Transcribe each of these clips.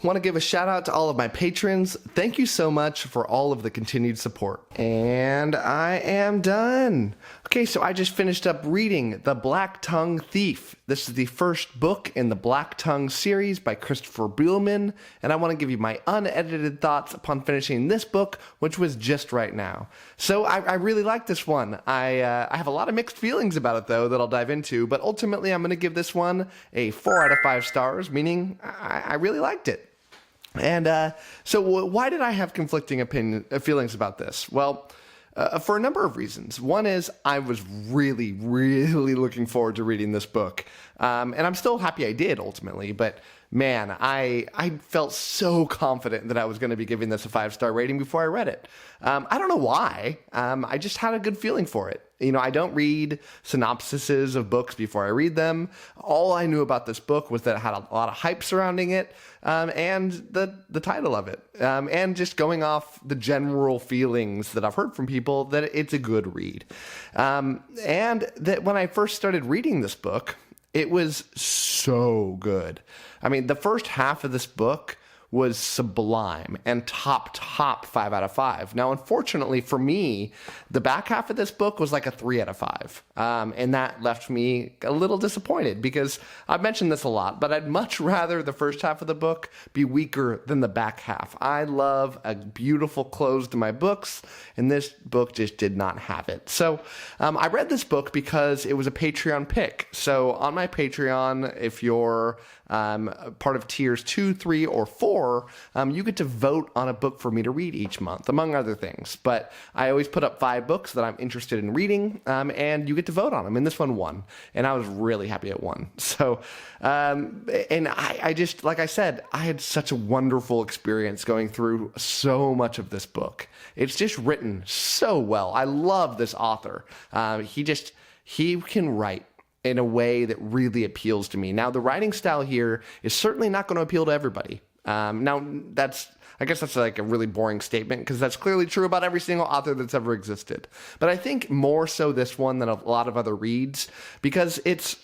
Want to give a shout out to all of my patrons. Thank you so much for all of the continued support. And I am done. Okay, so I just finished up reading The Blacktongue Thief. This is the first book in the Blacktongue series by Christopher Buehlman, and I want to give you my unedited thoughts upon finishing this book, which was just right now. So I really like this one. I have a lot of mixed feelings about it, though, that I'll dive into, but ultimately I'm going to give this one a 4 out of 5 stars, meaning I really liked it. And so why did I have conflicting feelings about this? Well, for a number of reasons. One is I was really, really looking forward to reading this book. And I'm still happy I did ultimately, but man, I felt so confident that I was going to be giving this a 5-star rating before I read it. I don't know why. I just had a good feeling for it. You know, I don't read synopsises of books before I read them. All I knew about this book was that it had a lot of hype surrounding it, and the title of it, and just going off the general feelings that I've heard from people that it's a good read. And that when I first started reading this book, it was so good. I mean, the first half of this book was sublime and top 5 out of 5. Now, unfortunately for me, the back half of this book was like a 3 out of 5. And that left me a little disappointed because I've mentioned this a lot, but I'd much rather the first half of the book be weaker than the back half. I love a beautiful close to my books, and this book just did not have it. So I read this book because it was a Patreon pick. So on my Patreon, if you're part of tiers 2, 3, or 4, you get to vote on a book for me to read each month, among other things. But I always put up 5 books that I'm interested in reading, and you get to vote on them. And this one won, and I was really happy it won. So, and I just, like I said, I had such a wonderful experience going through so much of this book. It's just written so well. I love this author. He can write in a way that really appeals to me. Now, the writing style here is certainly not going to appeal to everybody. Now, I guess that's like a really boring statement because that's clearly true about every single author that's ever existed. But I think more so this one than a lot of other reads because it's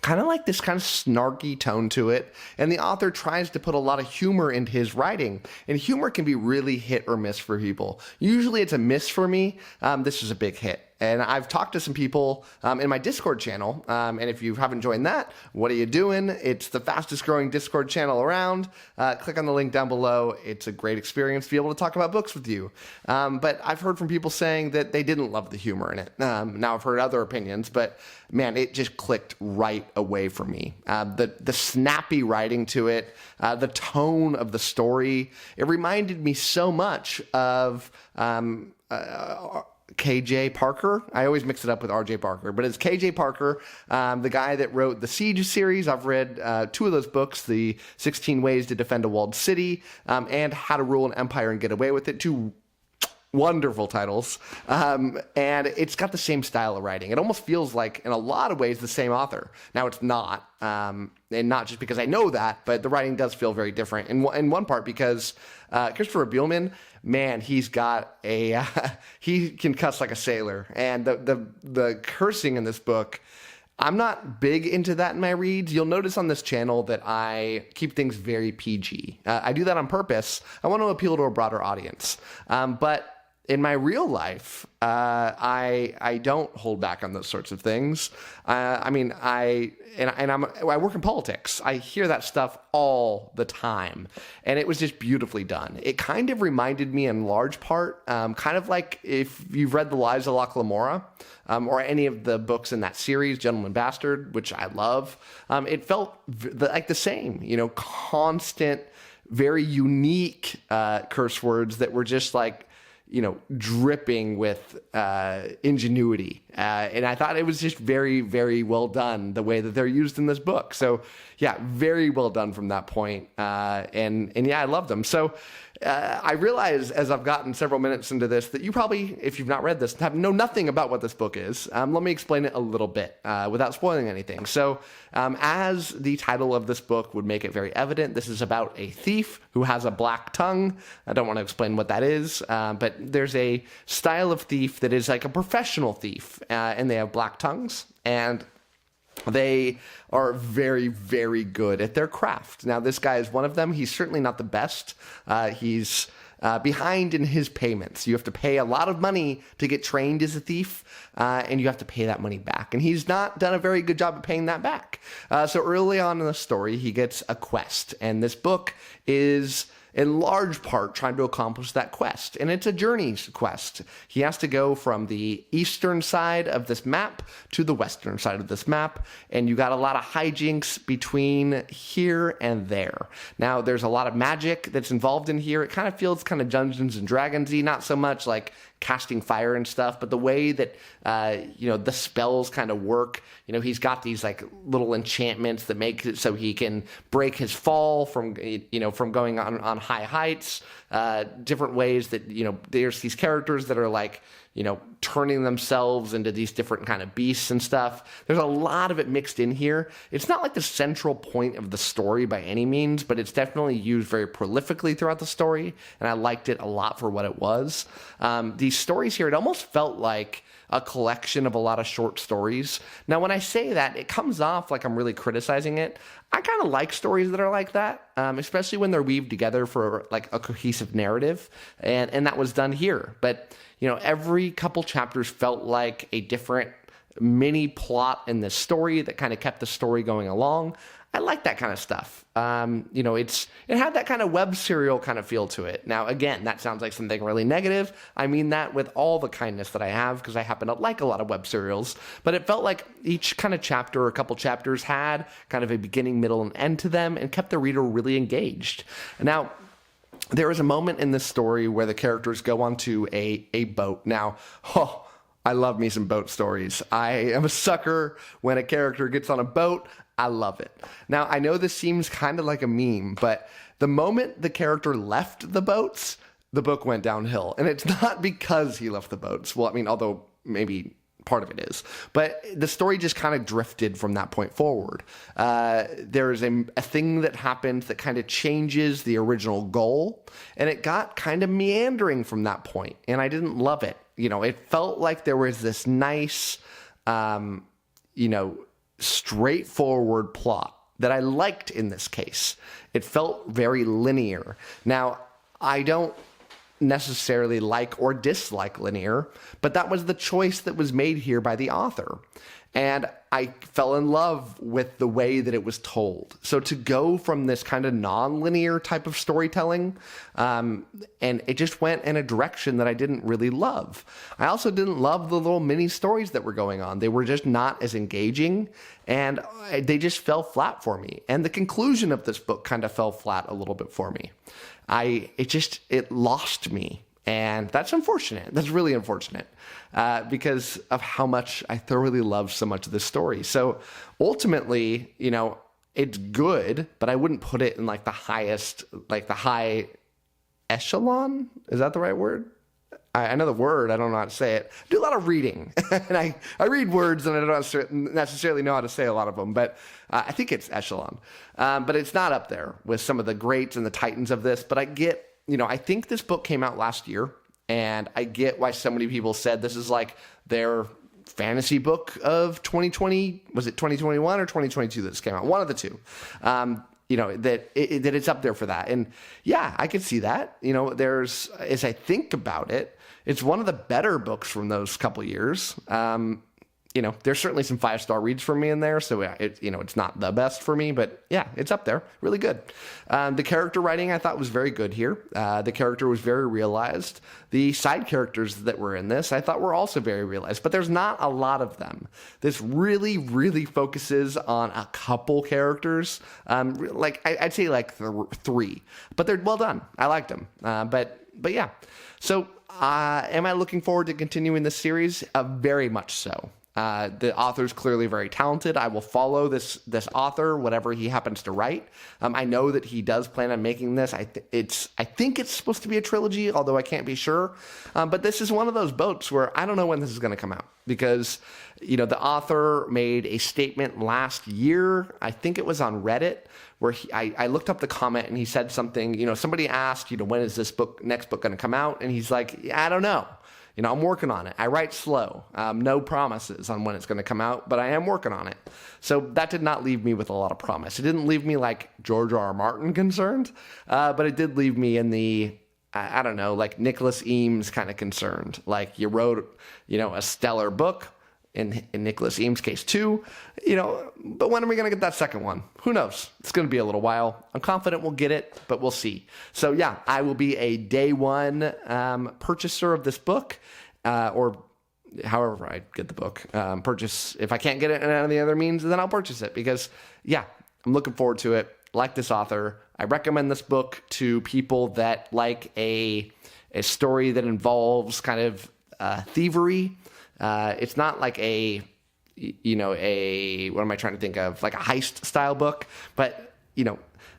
kind of like this kind of snarky tone to it, and the author tries to put a lot of humor into his writing, and humor can be really hit or miss for people. Usually it's a miss for me. This is a big hit. And I've talked to some people in my Discord channel, and if you haven't joined that, what are you doing? It's the fastest growing Discord channel around. Click on the link down below. It's a great experience to be able to talk about books with you. But I've heard from people saying that they didn't love the humor in it. Now I've heard other opinions, but man, it just clicked right away for me. The snappy writing to it, the tone of the story, it reminded me so much of K.J. Parker. I always mix it up with R.J. Parker, but it's K.J. Parker, the guy that wrote the Siege series. I've read 2 of those books, the 16 Ways to Defend a Walled City and How to Rule an Empire and Get Away with It. 2 wonderful titles. And it's got the same style of writing. It almost feels like, in a lot of ways, the same author. Now, it's not. And not just because I know that, but the writing does feel very different. In one part, because Christopher Buehlman, man, he's got a he can cuss like a sailor, and the cursing in this book, I'm not big into that in my reads. You'll notice on this channel that I keep things very PG. I do that on purpose. I want to appeal to a broader audience, but in my real life, I don't hold back on those sorts of things. I mean, I work in politics. I hear that stuff all the time, and it was just beautifully done. It kind of reminded me, in large part, kind of like if you've read The Lives of Locke Lamora, or any of the books in that series, Gentleman Bastard, which I love. It felt like the same, constant, very unique curse words that were just like, dripping with ingenuity. And I thought it was just very, very well done, the way that they're used in this book. So, yeah, very well done from that point. And yeah, I love them. So I realize as I've gotten several minutes into this that you probably, if you've not read this, know nothing about what this book is. Let me explain it a little bit without spoiling anything. So as the title of this book would make it very evident, this is about a thief who has a black tongue. I don't want to explain what that is, but there's a style of thief that is like a professional thief, and they have black tongues. And They are very, very good at their craft. Now, this guy is one of them. He's certainly not the best. He's behind in his payments. You have to pay a lot of money to get trained as a thief, and you have to pay that money back. And he's not done a very good job of paying that back. So early on in the story, he gets a quest, and this book is in large part trying to accomplish that quest. And it's a journey quest. He has to go from the eastern side of this map to the western side of this map, and you got a lot of hijinks between here and there. Now, there's a lot of magic that's involved in here. It kind of feels kind of Dungeons and Dragons-y, not so much like casting fire and stuff, but the way that, the spells kind of work, he's got these like little enchantments that make it so he can break his fall from going on high heights, different ways that, there's these characters that are like, turning themselves into these different kind of beasts and stuff. There's a lot of it mixed in here. It's not like the central point of the story by any means, but it's definitely used very prolifically throughout the story, and I liked it a lot for what it was. These stories here, it almost felt like a collection of a lot of short stories. Now, when I say that, it comes off like I'm really criticizing it. I kind of like stories that are like that, especially when they're weaved together for like a cohesive narrative, and that was done here. But every couple chapters felt like a different mini plot in the story that kind of kept the story going along. I like that kind of stuff. It had that kind of web serial kind of feel to it. Now, again, that sounds like something really negative. I mean that with all the kindness that I have, because I happen to like a lot of web serials. But it felt like each kind of chapter or a couple chapters had kind of a beginning, middle, and end to them, and kept the reader really engaged. Now, there is a moment in this story where the characters go onto a boat. Now, I love me some boat stories. I am a sucker when a character gets on a boat. I love it. Now, I know this seems kind of like a meme, but the moment the character left the boats, the book went downhill. And it's not because he left the boats. Well, I mean, although maybe part of it is. But the story just kind of drifted from that point forward. There's a thing that happened that kind of changes the original goal, and it got kind of meandering from that point, and I didn't love it. It felt like there was this nice, straightforward plot that I liked in this case. It felt very linear. Now, I don't necessarily like or dislike linear, but that was the choice that was made here by the author. And I fell in love with the way that it was told. So to go from this kind of non-linear type of storytelling, and it just went in a direction that I didn't really love. I also didn't love the little mini stories that were going on. They were just not as engaging, and they just fell flat for me. And the conclusion of this book kind of fell flat a little bit for me. It lost me. And that's unfortunate. That's really unfortunate because of how much I thoroughly love so much of this story. So ultimately, it's good, but I wouldn't put it in like the highest, like the high echelon. Is that the right word? I know the word. I don't know how to say it. I do a lot of reading, and I read words, and I don't necessarily know how to say a lot of them, but I think it's echelon. But it's not up there with some of the greats and the titans of this, but I get, I think this book came out last year, and I get why so many people said this is like their fantasy book of 2020. Was it 2021 or 2022 that this came out? One of the two. That it's up there for that. And yeah, I could see that. As I think about it, it's one of the better books from those couple years. There's certainly some 5-star reads from me in there, so it's not the best for me, but yeah, it's up there. Really good. The character writing I thought was very good here. The character was very realized. The side characters that were in this I thought were also very realized, but there's not a lot of them. This really, really focuses on a couple characters. I'd say like 3, but they're well done. I liked them. But yeah. So am I looking forward to continuing this series? Very much so. The author's clearly very talented. I will follow this author, whatever he happens to write. I know that he does plan on making this. I think it's supposed to be a trilogy, although I can't be sure. But this is one of those boats where I don't know when this is going to come out because, the author made a statement last year. I think it was on Reddit where I looked up the comment and he said something. Somebody asked, when is this next book going to come out? And he's like, I don't know. I'm working on it. I write slow. No promises on when it's going to come out, but I am working on it. So that did not leave me with a lot of promise. It didn't leave me like George R.R. Martin concerned, but it did leave me in the, I don't know, like Nicholas Eames kind of concerned. Like you wrote, a stellar book, in Nicholas Eames' case too, but when are we going to get that second one? Who knows? It's going to be a little while. I'm confident we'll get it, but we'll see. So yeah, I will be a day one purchaser of this book, or however I get the book. Purchase, if I can't get it in any of the other means, then I'll purchase it because yeah, I'm looking forward to it. Like this author. I recommend this book to people that like a story that involves kind of thievery. It's not like what am I trying to think of? Like a heist style book. But,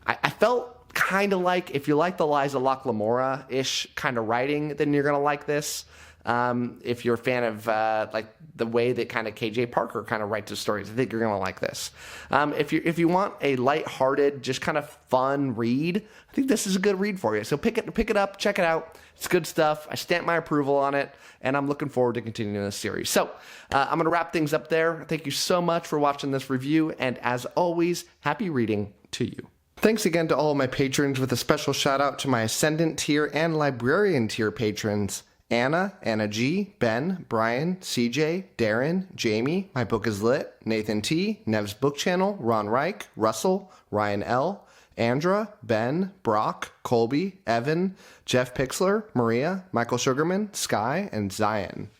I felt kind of like if you like the 𝐒𝐭𝐳𝐵𝐿𝐼sh kind of writing, then you're going to like this. If you're a fan of like the way that kind of K.J. Parker kind of writes his stories, I think you're going to like this. If you want a lighthearted, just kind of fun read, I think this is a good read for you. So pick it up, check it out. It's good stuff. I stamp my approval on it, and I'm looking forward to continuing this series. So I'm going to wrap things up there. Thank you so much for watching this review, and as always, happy reading to you. Thanks again to all of my patrons, with a special shout out to my Ascendant tier and Librarian tier patrons. Anna, Anna G, Ben, Brian, CJ, Darren, Jamie, My Book is Lit, Nathan T, Nev's Book Channel, Ron Reich, Russell, Ryan L, Andra, Ben, Brock, Colby, Evan, Jeff Pixler, Maria, Michael Sugarman, Sky, and Zion.